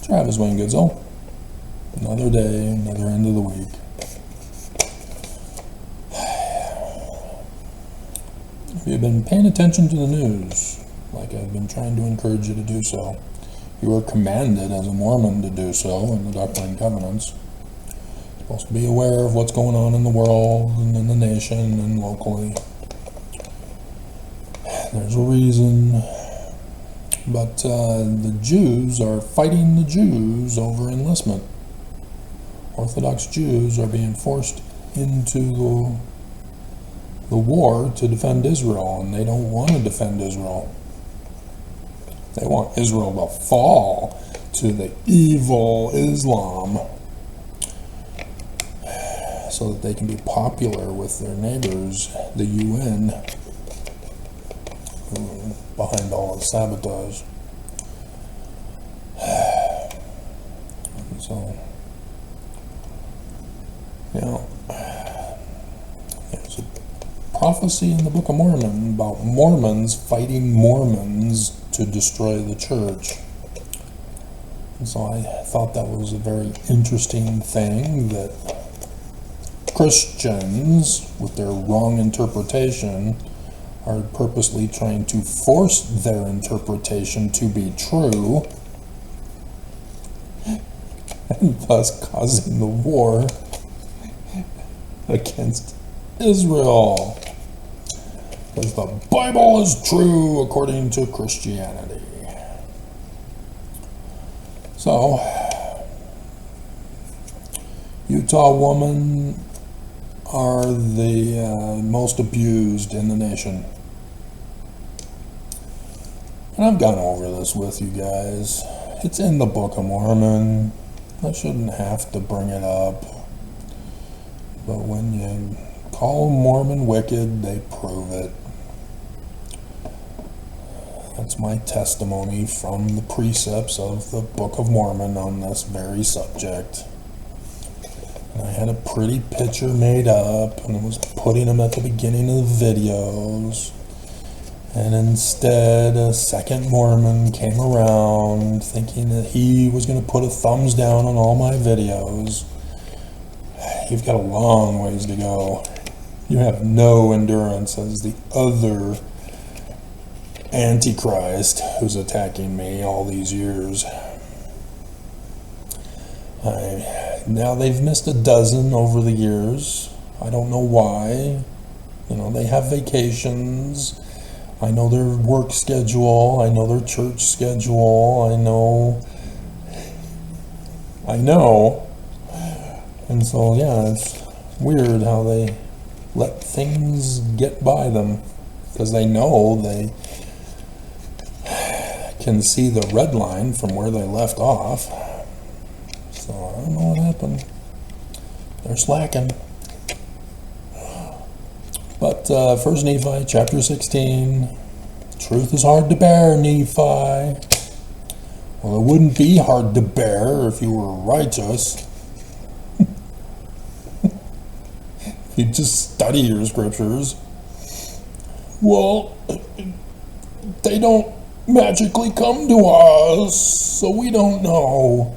Travis Wayne Goodsell. Another day, another end of the week. If you've been paying attention to the news, like I've been trying to encourage you to do so, you are commanded as a Mormon to do so in the Doctrine and Covenants. You're supposed to be aware of what's going on in the world and in the nation and locally. There's a reason. But the Jews are fighting the Jews over enlistment. Orthodox Jews are being forced into the war to defend Israel, and they don't want to defend Israel. They want Israel to fall to the evil Islam so that they can be popular with their neighbors, the UN, behind all the sabotage. So, there's a prophecy in the Book of Mormon about Mormons fighting Mormons to destroy the church. And so I thought that was a very interesting thing, that Christians, with their wrong interpretation, are purposely trying to force their interpretation to be true, and thus causing the war against Israel. Because the Bible is true according to Christianity. So, Utah women are the most abused in the nation. And I've gone over this with you guys. It's in the Book of Mormon. I shouldn't have to bring it up. But when you call a Mormon wicked, they prove it. That's my testimony from the precepts of the Book of Mormon on this very subject. And I had a pretty picture made up, and I was putting them at the beginning of the videos. And instead, a second Mormon came around thinking that he was going to put a thumbs down on all my videos. You've got a long ways to go. You have no endurance as the other Antichrist who's attacking me all these years. Now they've missed a dozen over the years. I don't know why. They have vacations. I know their work schedule. I know their church schedule. I know. And so, it's weird how they let things get by them, because they know they can see the red line from where they left off. So I don't know what happened. They're slacking. But 1 Nephi chapter 16, truth is hard to bear, Nephi. Well, it wouldn't be hard to bear if you were righteous. If you just study your scriptures. Well, they don't magically come to us, so we don't know.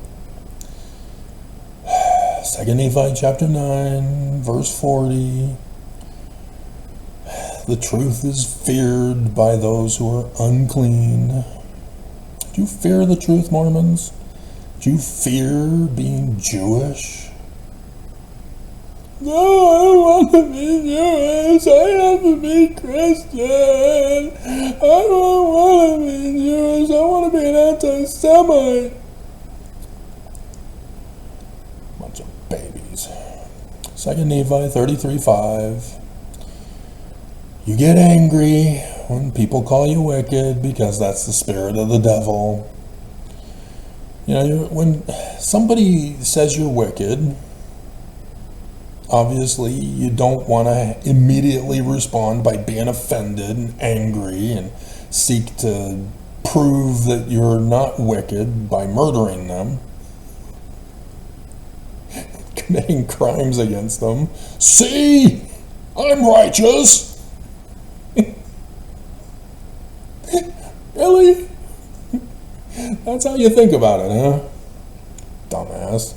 2 Nephi chapter 9, verse 40. The truth is feared by those who are unclean. Do you fear the truth, Mormons? Do you fear being Jewish? No, I don't want to be Jewish. I have to be Christian. I don't want to be Jewish. I want to be an anti-Semite. Bunch of babies. 2 Nephi 33:5. You get angry when people call you wicked because that's the spirit of the devil. When somebody says you're wicked, obviously you don't want to immediately respond by being offended and angry and seek to prove that you're not wicked by murdering them, committing crimes against them. See, I'm righteous. Really? That's how you think about it, huh? dumbass.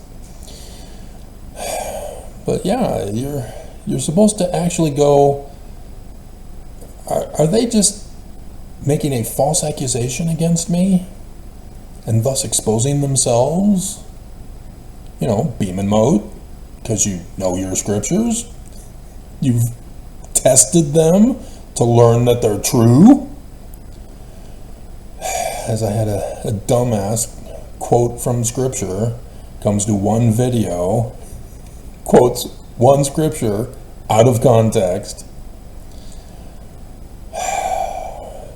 But yeah, you're supposed to actually go, are they just making a false accusation against me and thus exposing themselves? You know, beam and mode, because you know your scriptures. You've tested them to learn that they're true. As I had a dumbass quote from scripture, comes to one video, quotes one scripture out of context. Oh,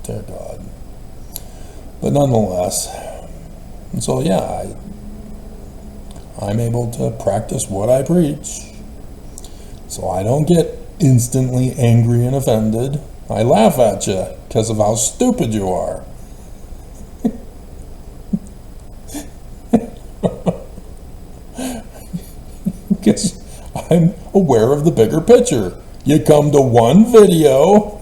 dear God. But nonetheless, and so yeah, I'm able to practice what I preach. So I don't get instantly angry and offended. I laugh at you because of how stupid you are. Because I'm aware of the bigger picture. You come to one video,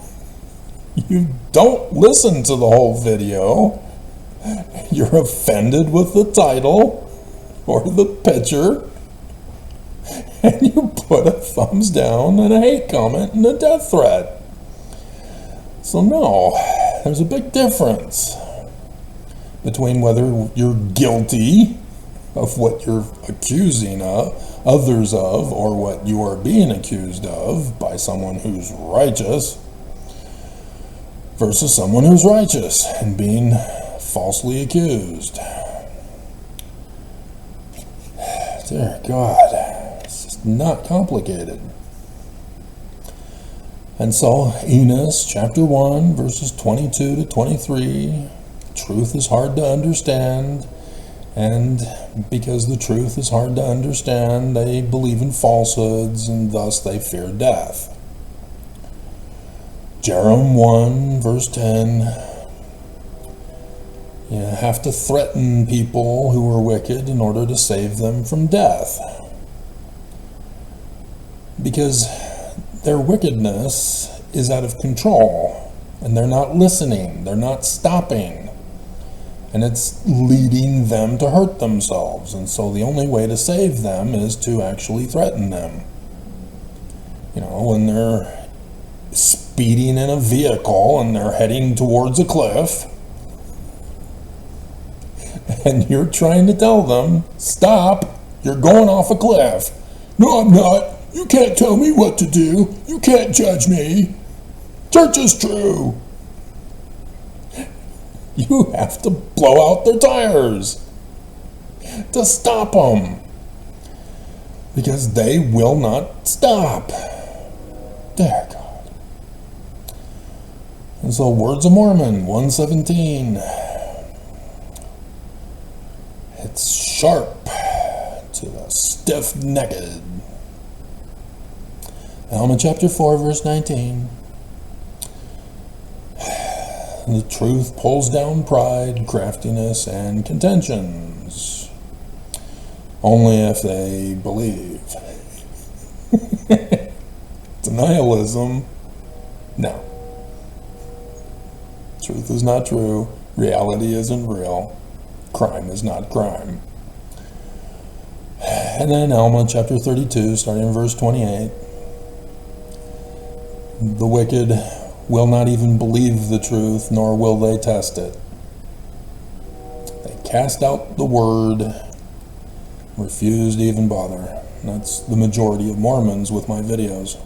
you don't listen to the whole video, you're offended with the title or the picture, and you put a thumbs down and a hate comment and a death threat. So no, there's a big difference between whether you're guilty of what you're accusing others of, or what you are being accused of by someone who's righteous, versus someone who's righteous and being falsely accused. Dear God, it's just not complicated. And so, Enos, chapter 1, verses 22 to 23, truth is hard to understand, and because the truth is hard to understand, they believe in falsehoods, and thus they fear death. Jerem 1, verse 10, you have to threaten people who are wicked in order to save them from death. Because their wickedness is out of control, and they're not listening, they're not stopping, and it's leading them to hurt themselves. And so the only way to save them is to actually threaten them. You know, when they're speeding in a vehicle and they're heading towards a cliff, and you're trying to tell them, stop, you're going off a cliff. No, I'm not. You can't tell me what to do. You can't judge me. Church is true. You have to blow out their tires to stop them, because they will not stop. Dear God. And so, Words of Mormon 117. It's sharp to the stiff-necked. Alma chapter 4, verse 19. The truth pulls down pride, craftiness, and contentions. Only if they believe. Denialism, no. Truth is not true. Reality isn't real. Crime is not crime. And then Alma chapter 32, starting in verse 28. The wicked will not even believe the truth, nor will they test it. They cast out the word, refuse to even bother. That's the majority of Mormons with my videos.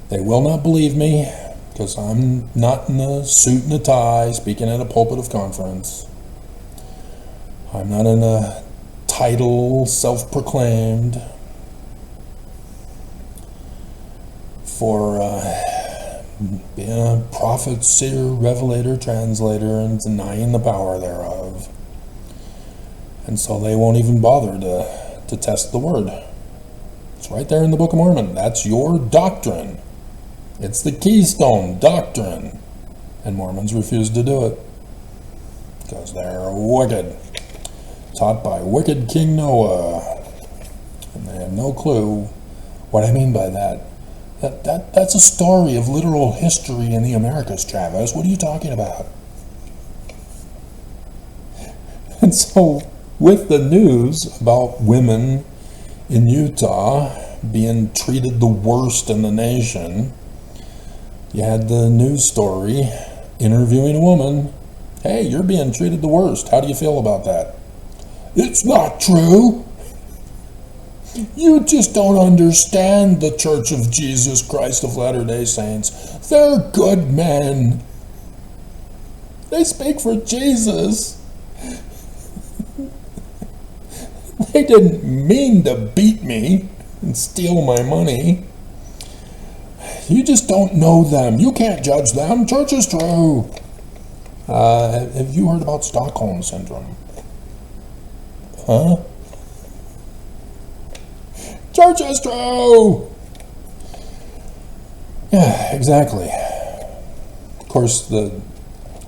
They will not believe me because I'm not in a suit and a tie speaking at a pulpit of conference. I'm not in a title self-proclaimed for being a prophet, seer, revelator, translator, and denying the power thereof. And so they won't even bother to test the word. It's right there in the Book of Mormon. That's your doctrine. It's the keystone doctrine. And Mormons refuse to do it because they're wicked. Taught by wicked King Noah. And they have no clue what I mean by that. That's a story of literal history in the Americas, Travis. What are you talking about? And so, with the news about women in Utah being treated the worst in the nation, you had the news story interviewing a woman. Hey, you're being treated the worst. How do you feel about that? It's not true. You just don't understand the Church of Jesus Christ of Latter-day Saints. They're good men. They speak for Jesus. They didn't mean to beat me and steal my money. You just don't know them. You can't judge them. Church is true. Have you heard about Stockholm Syndrome? Huh? Church is true! Yeah, exactly. Of course, the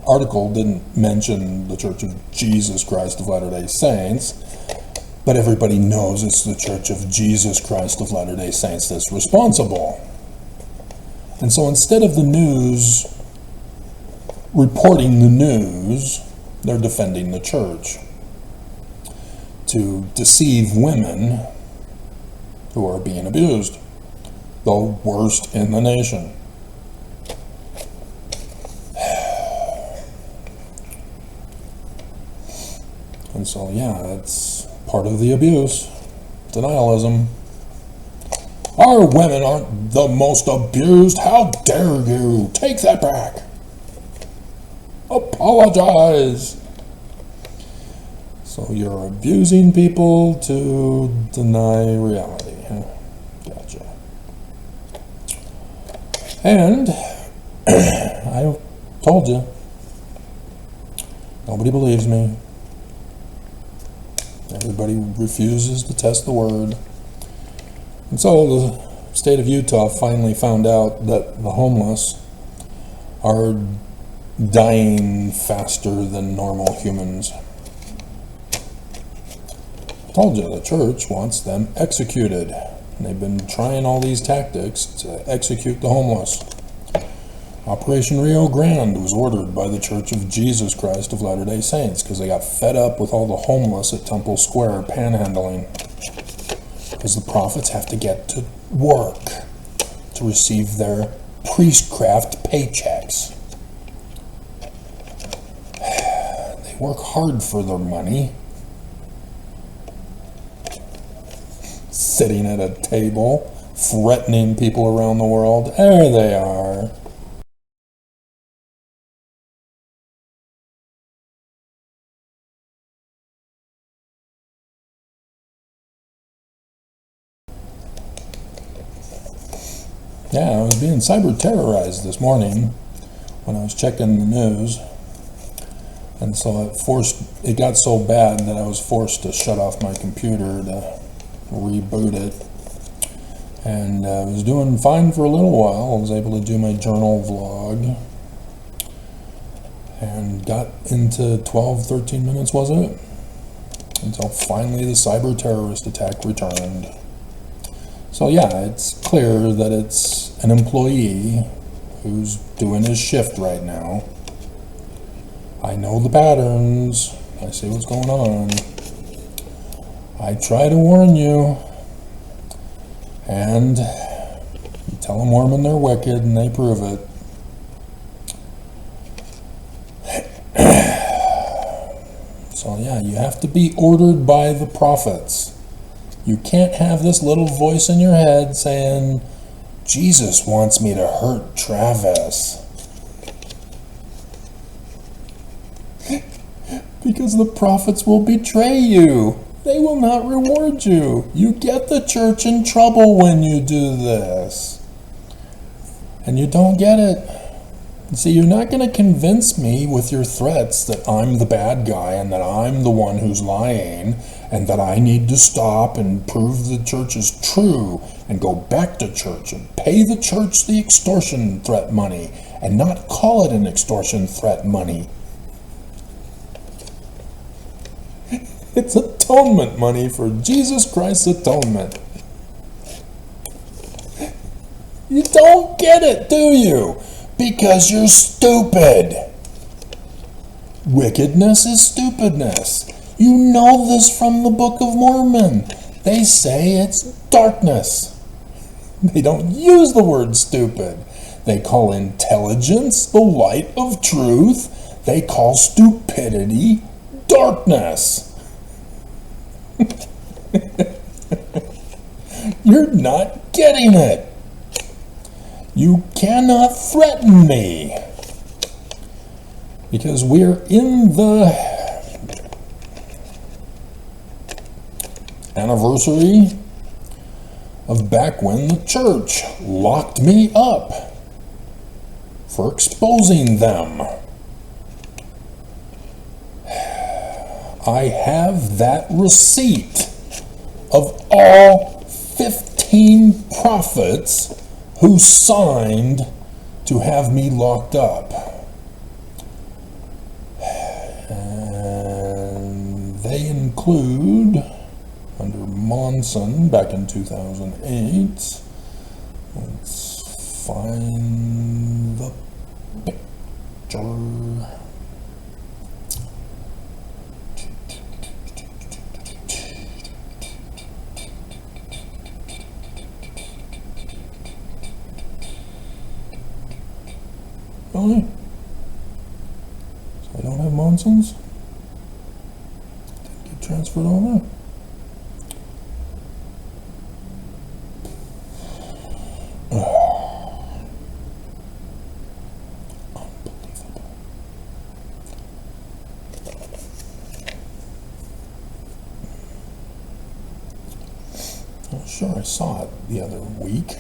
article didn't mention the Church of Jesus Christ of Latter-day Saints, but everybody knows it's the Church of Jesus Christ of Latter-day Saints that's responsible. And so instead of the news reporting the news, they're defending the church to deceive women who are being abused, the worst in the nation. And so, yeah, that's part of the abuse. Denialism. Our women aren't the most abused. How dare you? Take that back. Apologize. So you're abusing people to deny reality. Huh? Gotcha. And I told you, nobody believes me. Everybody refuses to test the word. And so the state of Utah finally found out that the homeless are dying faster than normal humans. I told you, the church wants them executed. And they've been trying all these tactics to execute the homeless. Operation Rio Grande was ordered by the Church of Jesus Christ of Latter-day Saints because they got fed up with all the homeless at Temple Square panhandling. Because the prophets have to get to work to receive their priestcraft paychecks. They work hard for their money. Sitting at a table, threatening people around the world. There they are. Yeah, I was being cyber-terrorized this morning when I was checking the news. And so it got so bad that I was forced to shut off my computer to reboot it. And I was doing fine for a little while. I was able to do my journal vlog. And got into 12, 13 minutes, was it? Until finally the cyber-terrorist attack returned. So yeah, it's clear that it's an employee who's doing his shift right now. I know the patterns. I see what's going on. I try to warn you. And you tell a Mormon they're wicked and they prove it. So yeah, you have to be ordered by the prophets. You can't have this little voice in your head saying, Jesus wants me to hurt Travis. Because the prophets will betray you. They will not reward you. You get the church in trouble when you do this. And you don't get it. See, you're not going to convince me with your threats that I'm the bad guy and that I'm the one who's lying and that I need to stop and prove the church is true and go back to church and pay the church the extortion threat money and not call it an extortion threat money. It's atonement money for Jesus Christ's atonement. You don't get it, do you? Because you're stupid. Wickedness is stupidness. You know this from the Book of Mormon. They say it's darkness. They don't use the word stupid. They call intelligence the light of truth. They call stupidity darkness. You're not getting it. You cannot threaten me. Because we're in the anniversary of back when the church locked me up for exposing them. I have that receipt of all 15 prophets who signed to have me locked up. And they include, under Monson back in 2008, let's find the picture. Really? So I don't have Monsons? Didn't get transferred over? Unbelievable. Well, sure, I saw it the other week.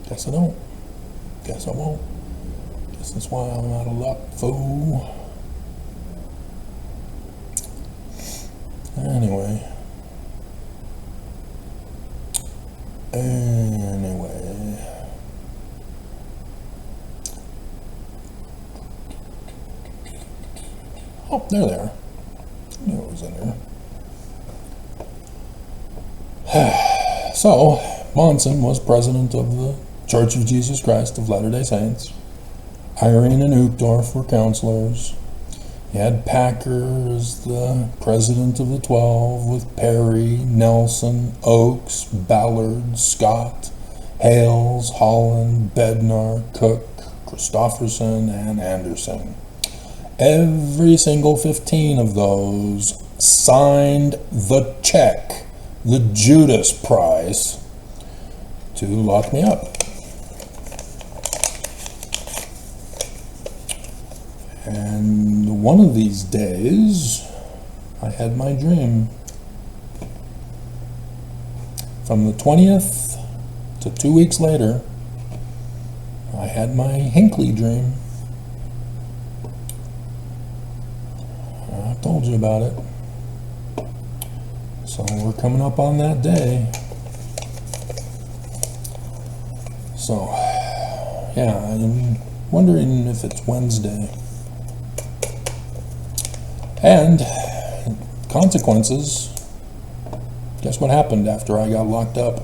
Guess I don't. Guess I won't. Guess that's why I'm out of luck, fool. Anyway. Oh, there they are. I knew it was in there. So, Monson was president of the Church of Jesus Christ of Latter-day Saints. Irene and Uchtdorf were counselors. You had Packer as the president of the 12, with Perry, Nelson, Oakes, Ballard, Scott, Hales, Holland, Bednar, Cook, Christofferson, and Anderson. Every single 15 of those signed the check, the Judas price, to lock me up. And one of these days, I had my dream. From the 20th to 2 weeks later, I had my Hinckley dream. I told you about it. So we're coming up on that day. So, yeah, I'm wondering if it's Wednesday. And consequences. Guess what happened after I got locked up?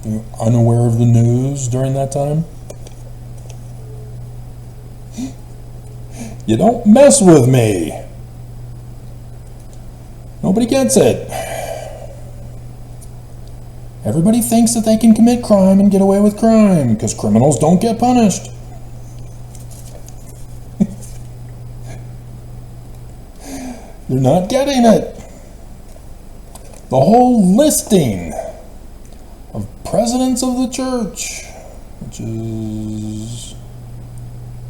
You unaware of the news during that time? You don't mess with me. Nobody gets it. Everybody thinks that they can commit crime and get away with crime because criminals don't get punished. You're not getting it. The whole listing of presidents of the church, which is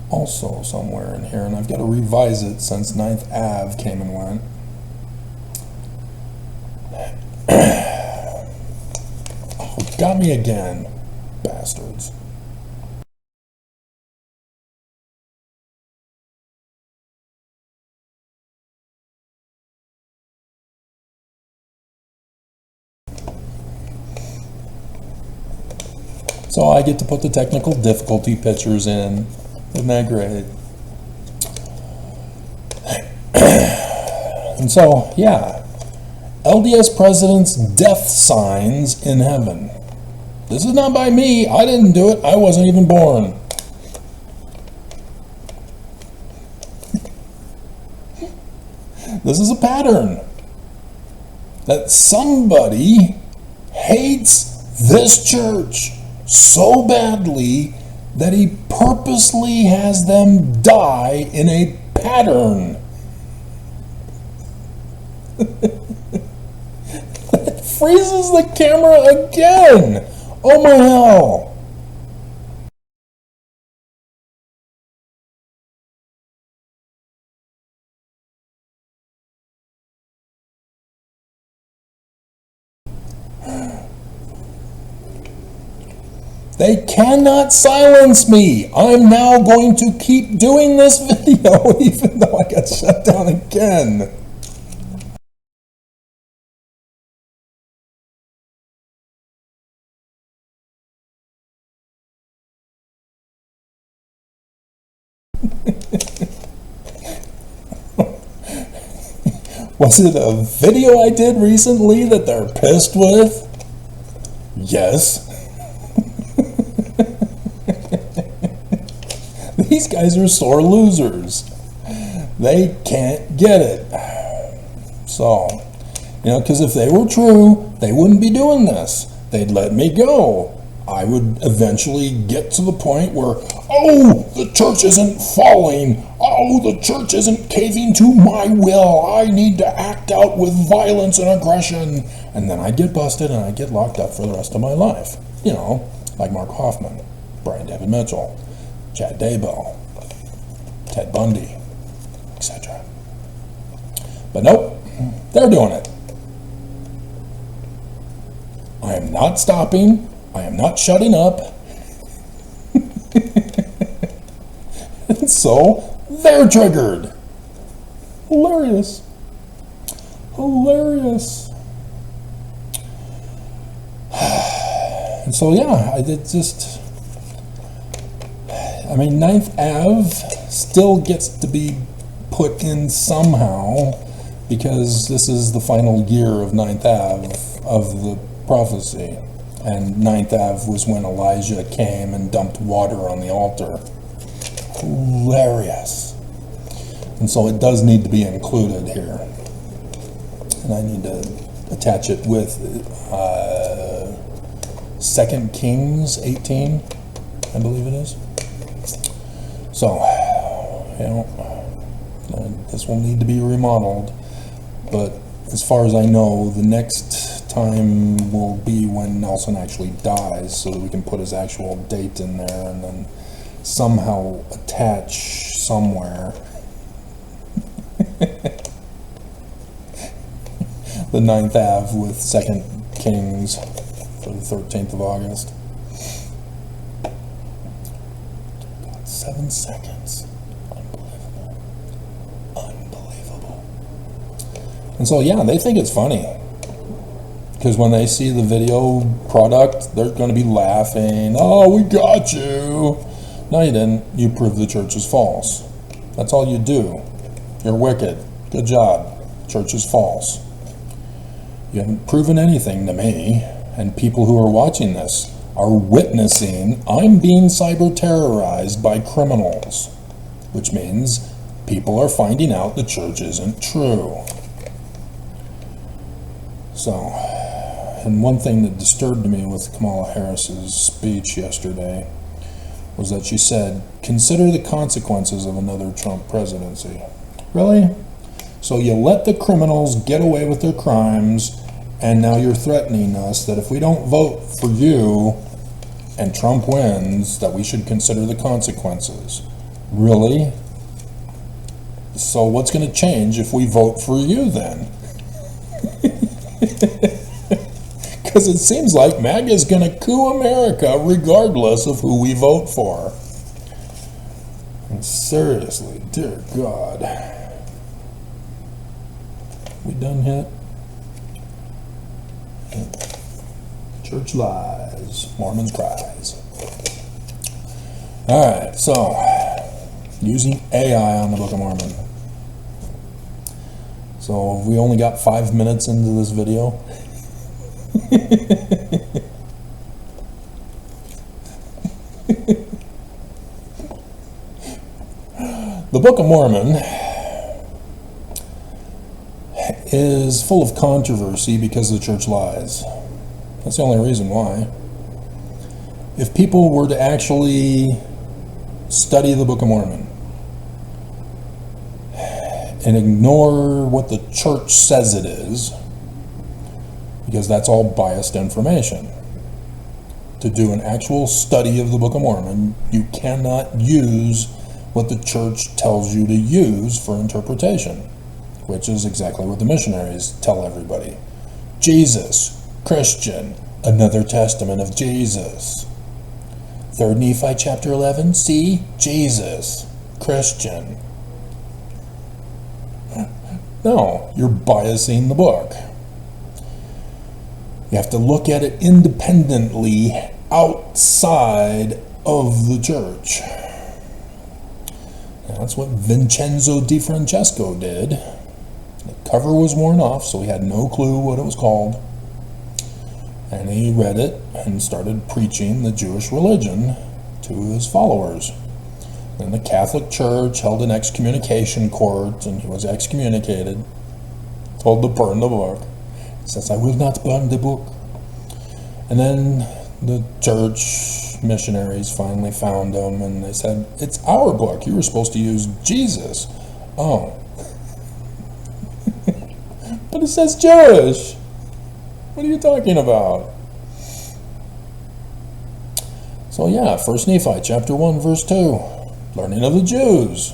also somewhere in here, and I've got to revise it since 9th Ave came and went. Oh, got me again, bastards. So I get to put the technical difficulty pictures in. Isn't that great? And so, yeah, LDS president's death signs in heaven. This is not by me. I didn't do it. I wasn't even born. This is a pattern that somebody hates this church so badly that he purposely has them die in a pattern. It freezes the camera again. Oh my hell. They cannot silence me. I'm now going to keep doing this video even though I got shut down again. Was it a video I did recently that they're pissed with? Yes. These guys are sore losers. They can't get it. So, because if they were true, they wouldn't be doing this. They'd let me go. I would eventually get to the point where, oh, the church isn't falling. Oh, the church isn't caving to my will. I need to act out with violence and aggression. And then I'd get busted and I'd get locked up for the rest of my life. Like Mark Hoffman, Brian David Mitchell, Chad Daybell, Ted Bundy, etc. But nope, they're doing it. I am not stopping. I am not shutting up. And so they're triggered. Hilarious. Hilarious. And so yeah, Ninth Ave still gets to be put in somehow because this is the final year of Ninth Ave of the prophecy. And Ninth Ave was when Elijah came and dumped water on the altar. Hilarious. And so it does need to be included here. And I need to attach it with 2 Kings 18, I believe it is. So, this will need to be remodeled. But as far as I know, the next time will be when Nelson actually dies, so that we can put his actual date in there and then somehow attach somewhere the 9th Ave with 2 Kings for the 13th of August. God, 7 seconds. Unbelievable. Unbelievable. And so, yeah, they think it's funny. Because when they see the video product, they're going to be laughing. Oh, we got you. No, you didn't. You proved the church is false. That's all you do. You're wicked. Good job. Church is false. You haven't proven anything to me. And people who are watching this are witnessing I'm being cyber terrorized by criminals. Which means people are finding out the church isn't true. So, and one thing that disturbed me with Kamala Harris's speech yesterday was that she said, consider the consequences of another Trump presidency. Really? So you let the criminals get away with their crimes, and now you're threatening us that if we don't vote for you and Trump wins, that we should consider the consequences. Really? So what's going to change if we vote for you then? Because it seems like MAGA is going to coup America regardless of who we vote for. And seriously, dear God. We done yet? Church lies, Mormons cries. Alright, so, using AI on the Book of Mormon. So, we only got 5 minutes into this video. The Book of Mormon is full of controversy because the church lies. That's the only reason why. If people were to actually study the Book of Mormon and ignore what the church says it is, because that's all biased information, to do an actual study of the Book of Mormon, you cannot use what the church tells you to use for interpretation, which is exactly what the missionaries tell everybody. Jesus, Christian, another testament of Jesus. 3rd Nephi chapter 11, see, Jesus, Christian. No, you're biasing the book. You have to look at it independently outside of the church. That's what Vincenzo Di Francesco did. The cover was worn off, so he had no clue what it was called. And he read it and started preaching the Jewish religion to his followers. Then the Catholic Church held an excommunication court, and he was excommunicated, told to burn the book. He says, I will not burn the book. And then the church missionaries finally found him, and they said, it's our book. You were supposed to use Jesus. Oh. But it says Jewish. What are you talking about? So yeah, 1st Nephi chapter 1 verse 2, learning of the Jews.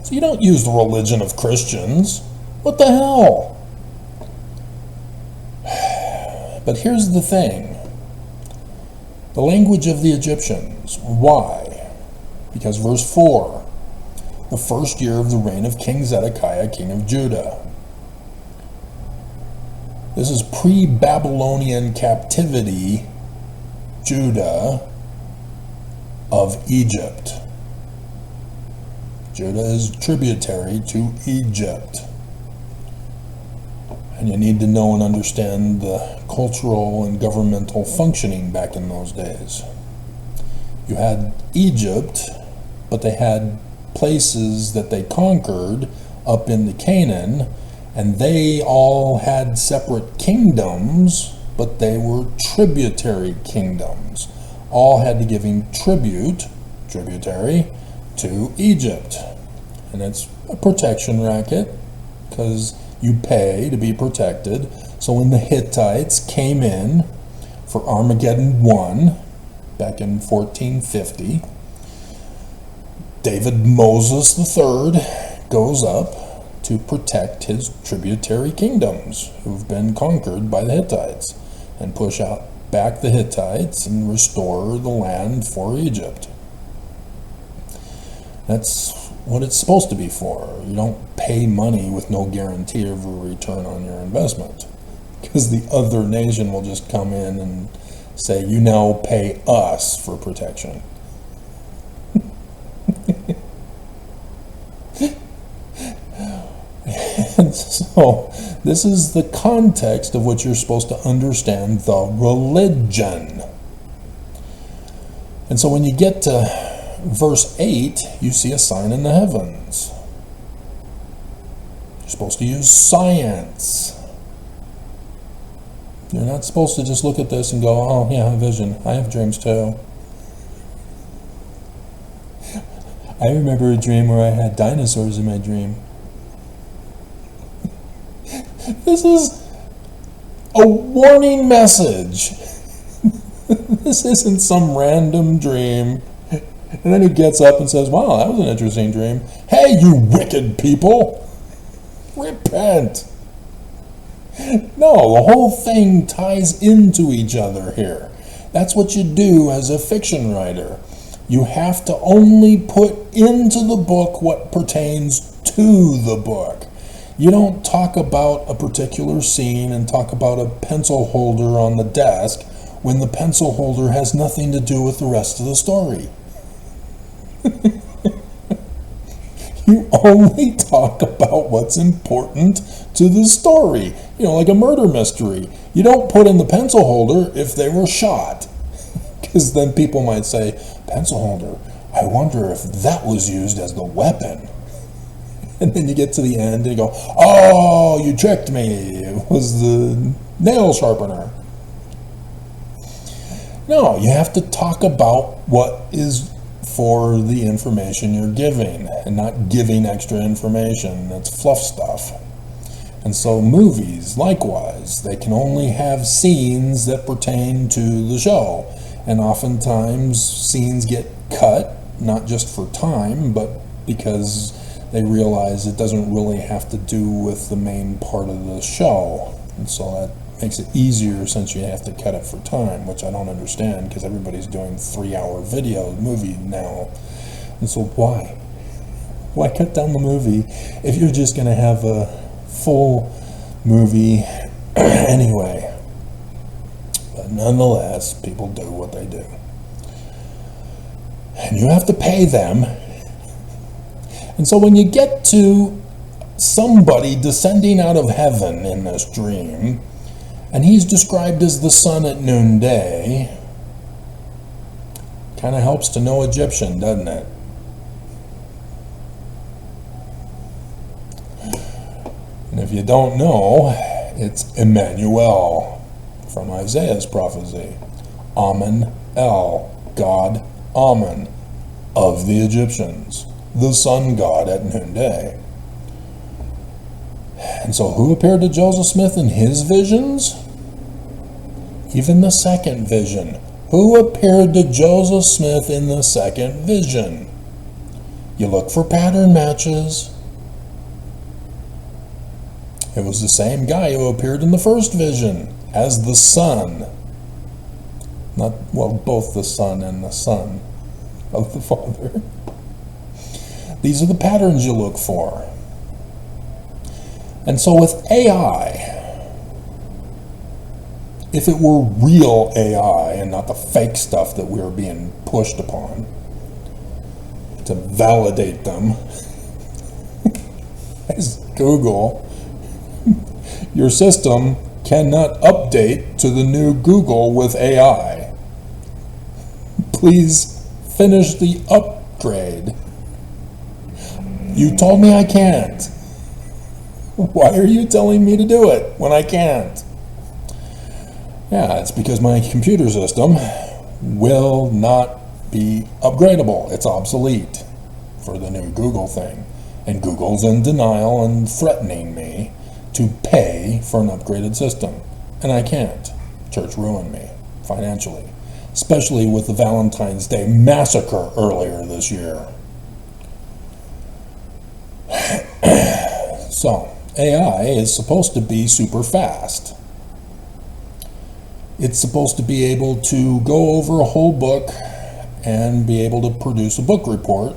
So you don't use the religion of Christians. What the hell? But here's the thing. The language of the Egyptians. Why? Because verse 4, the first year of the reign of King Zedekiah, king of Judah. This is pre-Babylonian captivity, Judah of Egypt. Judah is tributary to Egypt. And you need to know and understand the cultural and governmental functioning back in those days. You had Egypt, but they had places that they conquered up into Canaan, and they all had separate kingdoms, but they were tributary kingdoms. All had to give him tributary, to Egypt. And it's a protection racket, because you pay to be protected. So when the Hittites came in for Armageddon 1, back in 1450, David Moses III goes up to protect his tributary kingdoms who've been conquered by the Hittites, and push out back the Hittites and restore the land for Egypt. That's what it's supposed to be for. You don't pay money with no guarantee of a return on your investment, because the other nation will just come in and say, you now pay us for protection. And so this is the context of what you're supposed to understand the religion. And so when you get to verse 8, you see a sign in the heavens. You're supposed to use science. You're not supposed to just look at this and go, oh yeah, I have vision. I have dreams too. I remember a dream where I had dinosaurs in my dream. This is a warning message. This isn't some random dream. And then he gets up and says, wow, that was an interesting dream. Hey, you wicked people! Repent! No, the whole thing ties into each other here. That's what you do as a fiction writer. You have to only put into the book what pertains to the book. You don't talk about a particular scene and talk about a pencil holder on the desk when the pencil holder has nothing to do with the rest of the story? You only talk about what's important to the story. Like a murder mystery. You don't put in the pencil holder if they were shot. Because then people might say, pencil holder, I wonder if that was used as the weapon. And then you get to the end and you go, oh, you tricked me. It was the nail sharpener. No, you have to talk about what is for the information you're giving and not giving extra information. That's fluff stuff. And so movies, likewise, they can only have scenes that pertain to the show. And oftentimes scenes get cut, not just for time, but because they realize it doesn't really have to do with the main part of the show. And so that makes it easier since you have to cut it for time, which I don't understand because everybody's doing 3-hour movie now. And so why? Why cut down the movie if you're just going to have a full movie anyway? But nonetheless, people do what they do. And you have to pay them. And so when you get to somebody descending out of heaven in this dream, and he's described as the sun at noonday, kind of helps to know Egyptian, doesn't it? And if you don't know, it's Emmanuel from Isaiah's prophecy. Amen El, God Amen, of the Egyptians, the sun god at noonday. And so who appeared to Joseph Smith in his visions? Even the second vision. Who appeared to Joseph Smith in the second vision? You look for pattern matches. It was the same guy who appeared in the first vision as the Son. Both the Son and the Son of the Father. These are the patterns you look for. And so with AI, if it were real AI and not the fake stuff that we're being pushed upon to validate them, as Google, your system cannot update to the new Google with AI. Please finish the upgrade. You told me I can't. Why are you telling me to do it when I can't? Yeah, it's because my computer system will not be upgradable. It's obsolete for the new Google thing. And Google's in denial and threatening me to pay for an upgraded system. And I can't. Church ruined me financially, especially with the Valentine's Day massacre earlier this year. So, AI is supposed to be super fast. It's supposed to be able to go over a whole book and be able to produce a book report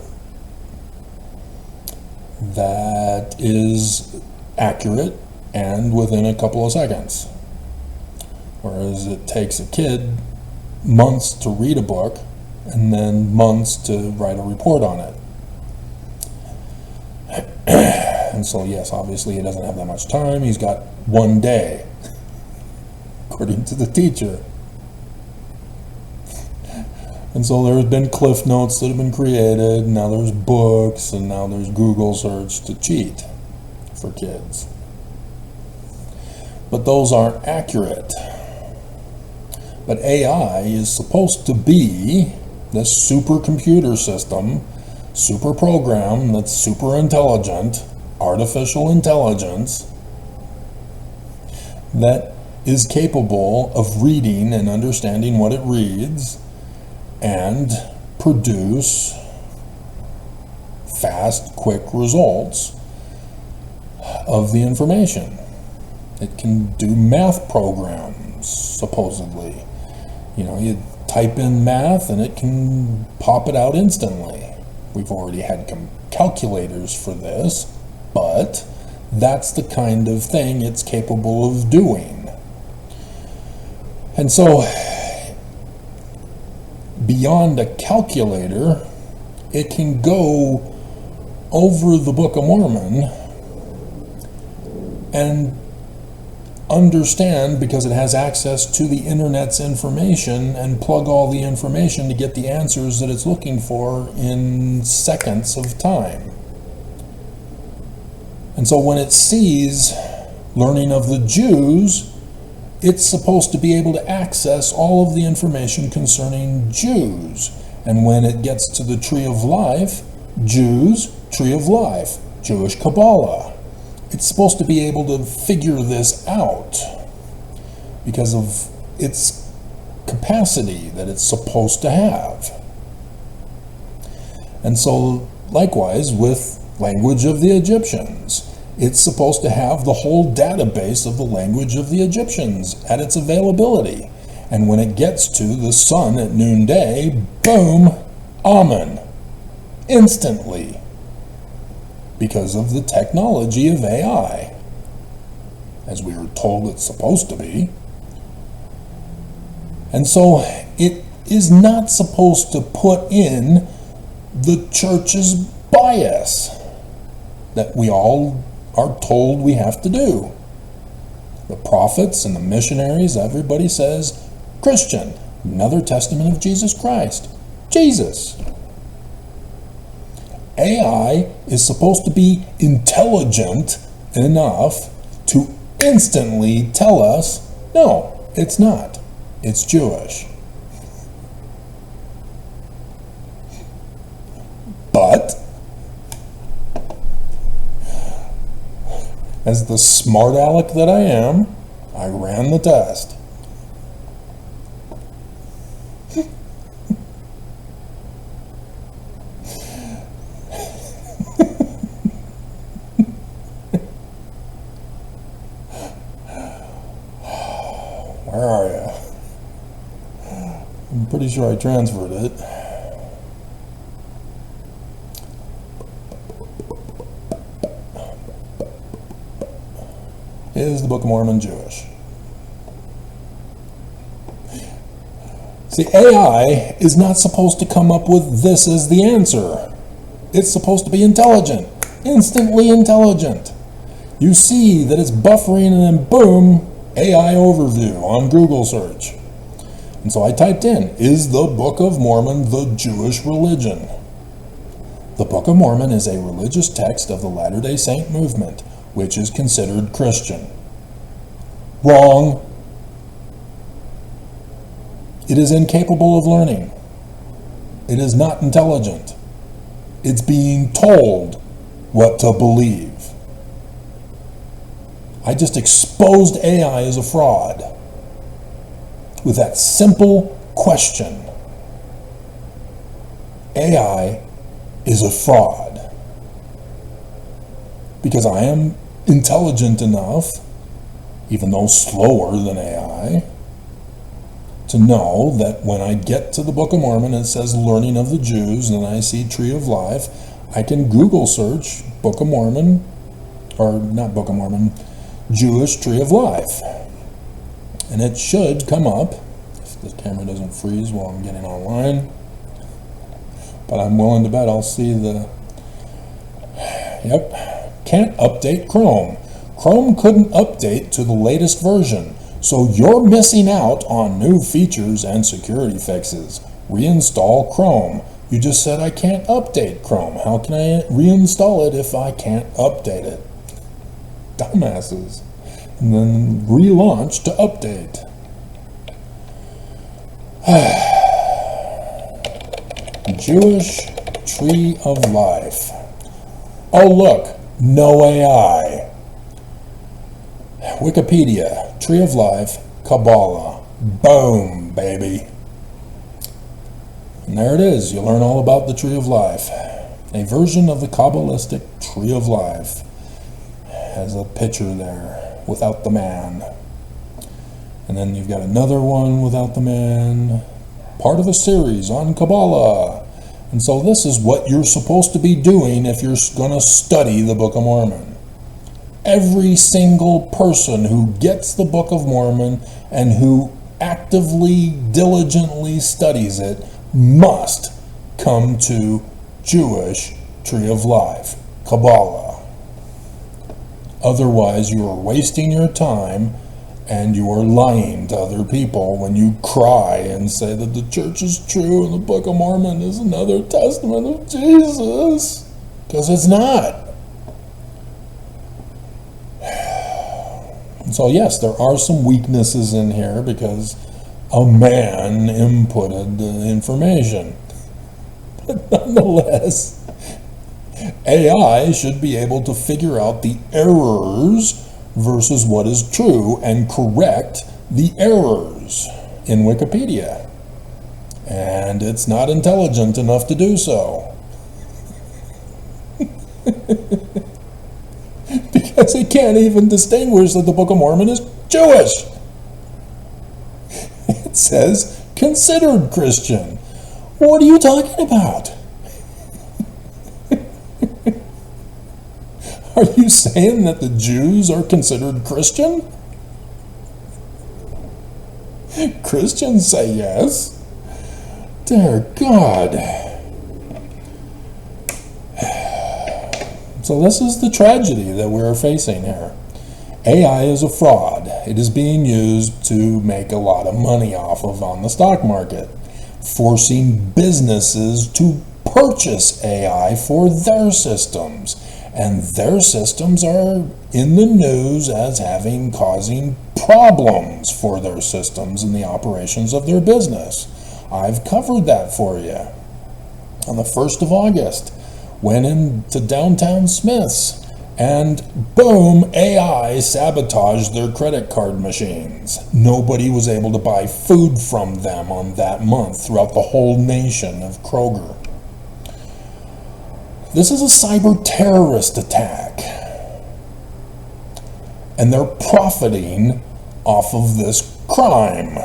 that is accurate and within a couple of seconds. Whereas it takes a kid months to read a book and then months to write a report on it. And so, yes, obviously he doesn't have that much time. He's got one day, according to the teacher. And so there's been cliff notes that have been created. Now there's books, and now there's Google search to cheat for kids. But those aren't accurate. But AI is supposed to be this supercomputer system, super program that's super intelligent, artificial intelligence, that is capable of reading and understanding what it reads and produce fast, quick results of the information. It can do math programs, supposedly. You type in math and it can pop it out instantly. We've already had calculators for this, but that's the kind of thing it's capable of doing. And so beyond a calculator, it can go over the Book of Mormon and understand, because it has access to the internet's information, and plug all the information to get the answers that it's looking for in seconds of time. And so when it sees learning of the Jews, it's supposed to be able to access all of the information concerning Jews. And when it gets to the Tree of Life, Jews, Tree of Life, Jewish Kabbalah, it's supposed to be able to figure this out because of its capacity that it's supposed to have. And so likewise with language of the Egyptians, it's supposed to have the whole database of the language of the Egyptians at its availability. And when it gets to the sun at noonday, boom, Amen, instantly, because of the technology of AI, as we were told it's supposed to be. And so it is not supposed to put in the church's bias that we all are told we have to do. The prophets and the missionaries, everybody says Christian, another testament of Jesus Christ, Jesus. AI is supposed to be intelligent enough to instantly tell us, no, it's not. It's Jewish. But, as the smart aleck that I am, I ran the test. Where are you? I'm pretty sure I transferred it. Is the Book of Mormon Jewish? See, AI is not supposed to come up with this as the answer. It's supposed to be intelligent, instantly intelligent. You see that it's buffering and then boom, AI overview on Google search. And so I typed in, is the Book of Mormon the Jewish religion? The Book of Mormon is a religious text of the Latter-day Saint movement, which is considered Christian. Wrong. It is incapable of learning. It is not intelligent. It's being told what to believe. I just exposed AI as a fraud with that simple question. AI is a fraud because I am intelligent enough, even though slower than AI, to know that when I get to the Book of Mormon, it says learning of the Jews, and I see Tree of Life, I can Google search Book of Mormon, or not Book of Mormon, Jewish Tree of Life. And it should come up, if the camera doesn't freeze while I'm getting online. But I'm willing to bet I'll see the, yep, can't update Chrome. Chrome couldn't update to the latest version, so you're missing out on new features and security fixes. Reinstall Chrome. You just said I can't update Chrome. How can I reinstall it if I can't update it? Dumbasses. And then relaunch to update. Jewish Tree of Life. Oh look, no AI. Wikipedia, Tree of Life, Kabbalah. Boom, baby. And there it is. You learn all about the Tree of Life. A version of the Kabbalistic Tree of Life. Has a picture there without the man. And then you've got another one without the man. Part of a series on Kabbalah. And so this is what you're supposed to be doing if you're going to study the Book of Mormon. Every single person who gets the Book of Mormon and who actively, diligently studies it must come to Jewish Tree of Life, Kabbalah. Otherwise, you are wasting your time and you are lying to other people when you cry and say that the church is true and the Book of Mormon is another testament of Jesus. Because it's not. So yes, there are some weaknesses in here because a man inputted the information. But nonetheless, AI should be able to figure out the errors versus what is true and correct the errors in Wikipedia. And it's not intelligent enough to do so. Because it can't even distinguish that the Book of Mormon is Jewish. It says considered Christian. What are you talking about? Are you saying that the Jews are considered Christian? Christians say yes. Dear God. So this is the tragedy that we're facing here. AI is a fraud. It is being used to make a lot of money off of on the stock market, forcing businesses to purchase AI for their systems. And their systems are in the news as causing problems for their systems in the operations of their business. I've covered that for you. On the 1st of August, went into downtown Smith's and boom, AI sabotaged their credit card machines. Nobody was able to buy food from them on that month throughout the whole nation of Kroger. This is a cyber terrorist attack. And they're profiting off of this crime.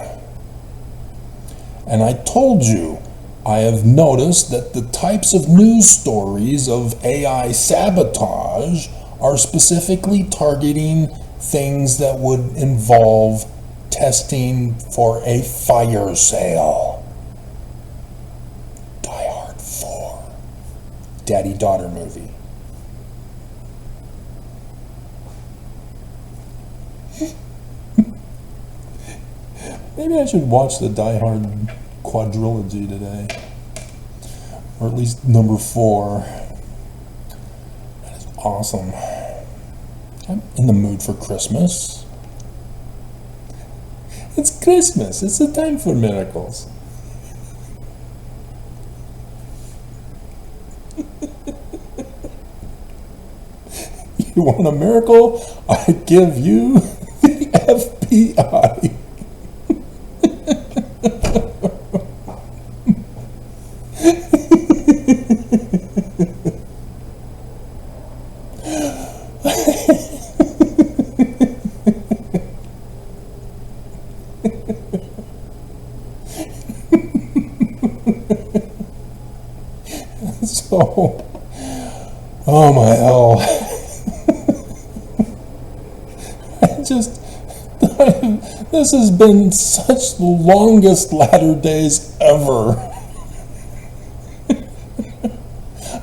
And I told you, I have noticed that the types of news stories of AI sabotage are specifically targeting things that would involve testing for a fire sale. Die Hard 4. Daddy-daughter movie. Maybe I should watch the Die Hard quadrilogy today, or at least number 4. That is awesome. I'm in the mood for Christmas. It's Christmas. It's the time for miracles. You want a miracle? I give you the FBI. So, oh my hell. This has been such the longest latter days ever.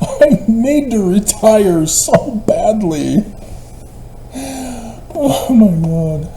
I need to retire so badly. Oh my God.